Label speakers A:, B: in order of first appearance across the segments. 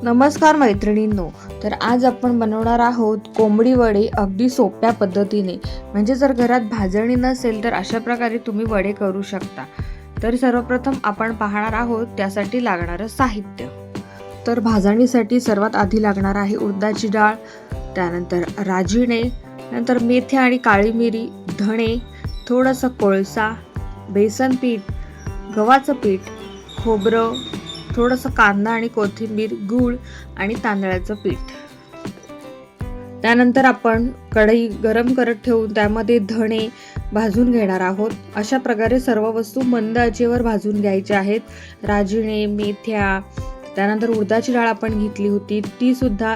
A: नमस्कार मैत्रिणींनो. तर आज आपण बनवणार आहोत कोंबडी वडे अगदी सोप्या पद्धतीने. म्हणजे जर घरात भाजणी नसेल तर अशा प्रकारे तुम्ही वडे करू शकता. तर सर्वप्रथम आपण पाहणार आहोत त्यासाठी लागणारं साहित्य. तर भाजणीसाठी सर्वात आधी लागणार आहे उडदाची डाळ, त्यानंतर राजिणे, नंतर मेथ्या आणि काळी मिरी, धणे, थोडंसं कोळसा, बेसन पीठ, गव्हाचं पीठ, खोबरं, थोडंसं कांदा आणि कोथिंबीर, गूळ आणि तांदळाचं पीठ. त्यानंतर आपण कढई गरम करत ठेवून त्यामध्ये धणे भाजून घेणार आहोत. अशा प्रकारे सर्व वस्तू मंद आचेवर भाजून घ्यायच्या आहेत. राजिणे, मेथ्या, त्यानंतर उडदाची डाळ आपण घेतली होती ती सुद्धा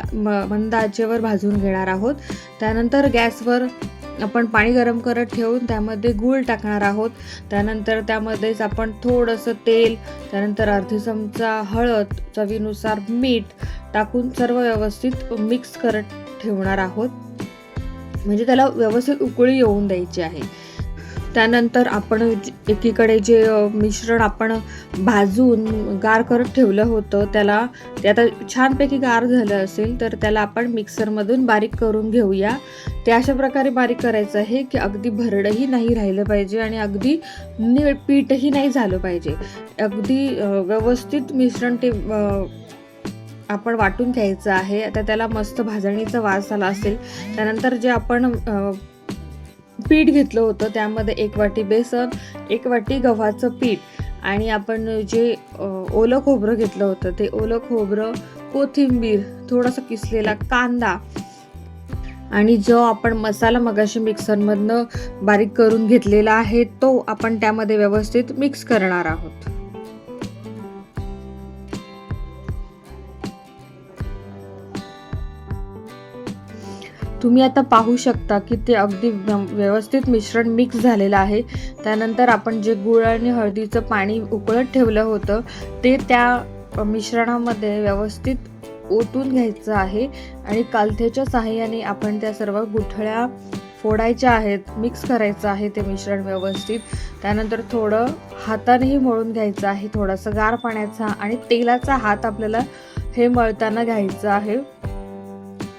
A: मंद आचेवर भाजून घेणार आहोत. त्यानंतर गॅसवर आपण पाणी गरम करत ठेवून त्यामध्ये गूळ टाकणार आहोत. त्यानंतर त्यामध्येच आपण थोडंसं तेल, त्यानंतर अर्धी चमचा हळद, चवीनुसार मीठ टाकून सर्व व्यवस्थित मिक्स करत ठेवणार आहोत. म्हणजे त्याला व्यवस्थित उकळी येऊन द्यायची आहे. त्यानंतर आपण एकीकडे जे मिश्रण आपण भाजून गार करत ठेवलं होतं ते आता छानपैकी गार झालं असेल तर त्याला आपण मिक्सरमधून बारीक करून घेऊया. ते अशा प्रकारे बारीक करायचं आहे की अगदी भरडही नाही राहिलं पाहिजे आणि अगदी पीठही नाही झालं पाहिजे. अगदी व्यवस्थित मिश्रण ते आपण वाटून घ्यायचं आहे. आता त्याला मस्त भाजणीचा वास आला असेल. त्यानंतर जे आपण पीठ घेतलं होतं त्यामध्ये 1 वाटी बेसन, 1 वाटी गव्हाचं पीठ आणि आपण जे ओलं खोबरं घेतलं होतं ते ओलं खोबरं, कोथिंबीर, थोडासा किसलेला कांदा आणि जो आपण मसाला मगाशी मिक्सरमधनं बारीक करून घेतलेला आहे तो आपण त्यामध्ये व्यवस्थित मिक्स करणार आहोत. तुम्ही आता पाहू शकता की ते अगदी व्यवस्थित मिश्रण मिक्स झालेलं आहे. त्यानंतर आपण जे गूळ आणि हळदीचं पाणी उकळत ठेवलं होतं ते त्या मिश्रणामध्ये व्यवस्थित ओतून घ्यायचं आहे आणि कालथेच्या सहाय्याने आपण त्या सर्व गुठळ्या फोडायच्या आहेत, मिक्स करायचं आहे ते मिश्रण व्यवस्थित. त्यानंतर थोडं हातानेही मळून घ्यायचं आहे, थोडासा गार पाण्याचा आणि तेलाचा हात आपल्याला हे मळताना घ्यायचं आहे.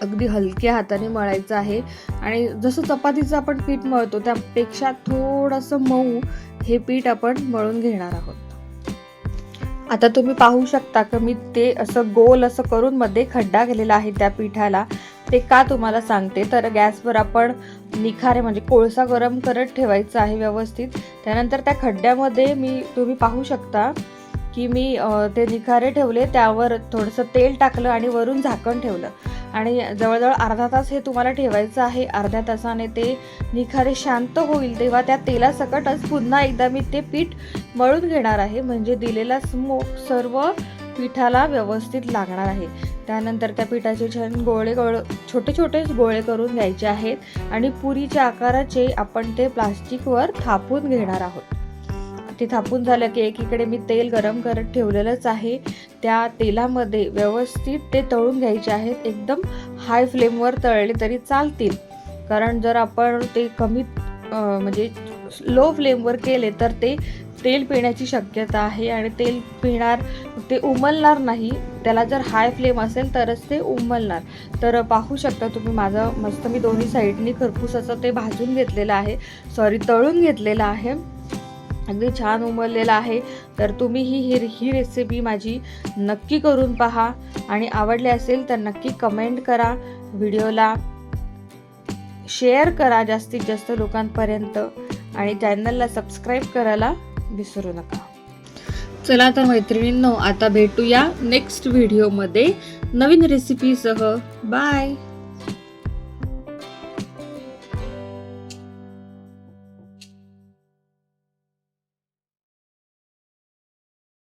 A: अगदी हलक्या हाताने मळायचं आहे आणि जसं चपातीचं आपण पीठ मळतो त्यापेक्षा थोडंसं मऊ हे पीठ आपण मळून घेणार आहोत. आता तुम्ही पाहू शकता की मी ते असं गोल असं करून मध्ये खड्डा केलेला आहे त्या पिठाला. ते का तुम्हाला सांगते तर गॅसवर आपण निखारे म्हणजे कोळसा गरम करत ठेवायचा आहे व्यवस्थित. त्यानंतर त्या खड्ड्यामध्ये तुम्ही पाहू शकता की मी ते निखारे ठेवले, त्यावर थोडंसं तेल टाकलं आणि वरून झाकण ठेवलं आणि जवळजवळ अर्धा तास हे तुम्हाला ठेवायचं आहे. अर्ध्या तासाने ते निखारे शांत होईल तेव्हा त्या तेलासकटच पुन्हा एकदा मी ते पीठ मळून घेणार आहे. म्हणजे दिलेला स्मोक सर्व पिठाला व्यवस्थित लागणार आहे. त्यानंतर त्या पिठाचे छान छोटे छोटे गोळे करून घ्यायचे आहेत आणि पुरीच्या आकाराचे आपण ते प्लास्टिकवर थापून घेणार आहोत. ते थापून झालं की एकीकडे मी तेल गरम करत ठेवलेलंच आहे. त्या तेलामध्ये व्यवस्थित ते तळून घ्यायचे आहेत. एकदम हाय फ्लेमवर तळले तरी चालतील, कारण जर आपण ते कमी म्हणजे लो फ्लेमवर केले तर ते तेल पिण्याची शक्यता आहे आणि तेल पिणार, ते उमलणार नाही. त्याला जर हाय फ्लेम असेल तरच ते उमलणार. तर पाहू शकता तुम्ही माझं मस्त मी दोन्ही साईडनी खरपूस असं ते भाजून घेतलेलं आहे, तळून घेतलेलं आहे. अगदी छान उमललेला आहे. तर तुम्ही ही रेसिपी माझी नक्की करून पहा आणि आवडली असेल तर नक्की कमेंट करा, व्हिडिओला शेअर करा जास्तीत जास्त लोकांपर्यंत आणि चॅनलला सबस्क्राईब करायला विसरू नका. चला तर मैत्रिणींनो, आता भेटूया नेक्स्ट व्हिडिओमध्ये नवीन रेसिपीसह. बाय.